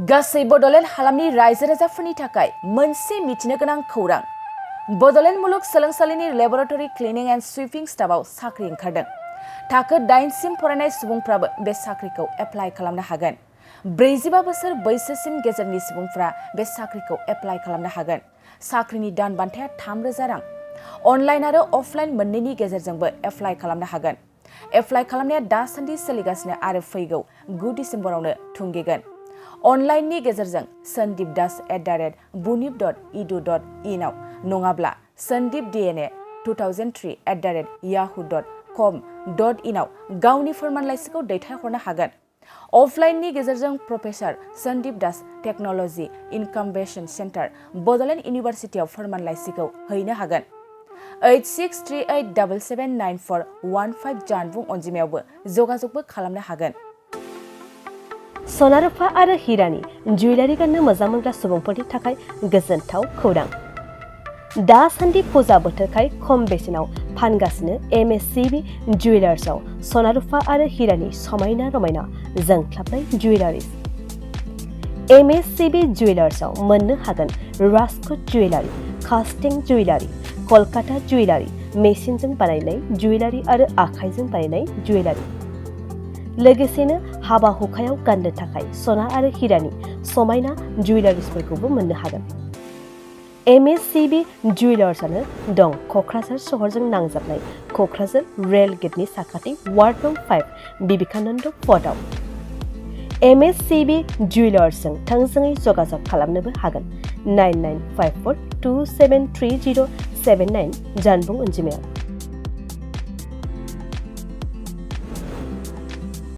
गासै बड'लेण्ड हालामनि रायजो राजाफोरनि थाखाय मोनसे मिथिनो गोनां खौरां। बड'लेण्ड मुलुग सोलोंसालिनि लेबरेटरी क्लिनिं एन्ड स्वीपिं स्टाफआव साख्रि ओंखारदों। थाखो 8 सिम फरायनाय सुबुंफ्राबो बे साख्रिखौ एप्लाइ खालामनो हागोन। 45 बोसोर बैसोसिम गेजेरनि सुबुंफ्रा बे साख्रिखौ एप्लाइ खालामनो हागोन। साख्रिनि दान बान्थाया 3,000 रां। अनलाइन आरो अफलाइन मोन्नैनि गेजेरजोंबो एप्लाइ खालामनो हागोन। एप्लाइ खालामनाया दासान्दि सोलिगासिनो आरो फैगौ 9 डिसेम्बरावनो थुंगेगोन। अनलाइननि गेजेरजों sandipdas@bunip.edu.in आव नङाब्ला sandipdna2003@yahoo.com.in आव गावनि फोरमानलाइसिखौ दैथायहरनो हागोन। अफलाइननि गेजेरजों professor Sandeep Das technology incubation centre Bodoland इउनिभारसिटियाव फोरमानलाइसिखौ हैनो हागोन। 8638779415 जानबुं अनजिमायावबो जगाजगबो खालामनो हागोन। सना रुफा आरो हिरानि जुवेलारि गाननो मोजां मोनग्रा सुबुंफोरनि थाखाय गोजोनथाव खौरां। दासान्दि फुजा बोथोरखाय खम बेसेनाव फानगासिनो MSCB जुवेलार्सआव सना रुफा आरो हिरानि समायना रमायना जोंख्लाबनाय जुवेलारिज। MSCB जुवेलार्सआव मोननो हागोन राजकोट जुवेलारि, कास्टिं जुवेलारि, कलकाता जुवेलारि, मेसिनजों बानायनाय जुवेलारि आरो आखाइजों बानायनाय जुवेलारि। लोगोसेनो हाबा हुखायाव गाननो थाखाय सना आरो हिरानि समायना जुवेलारिसफोरखौबो मोननो हागोन। MSCB जुवेलार्सआनो दं क'क्राझार सहरजों नांजाबनाय क'क्राझार रेल गेटनि साखाथि वार्ड नं 5 बिबेकानन्द पथआव। MSCB जुवेलार्सजों थोंजोङै जगाजग खालामनोबो हागोन। 9954273079 जानबुं अनजिमायाव।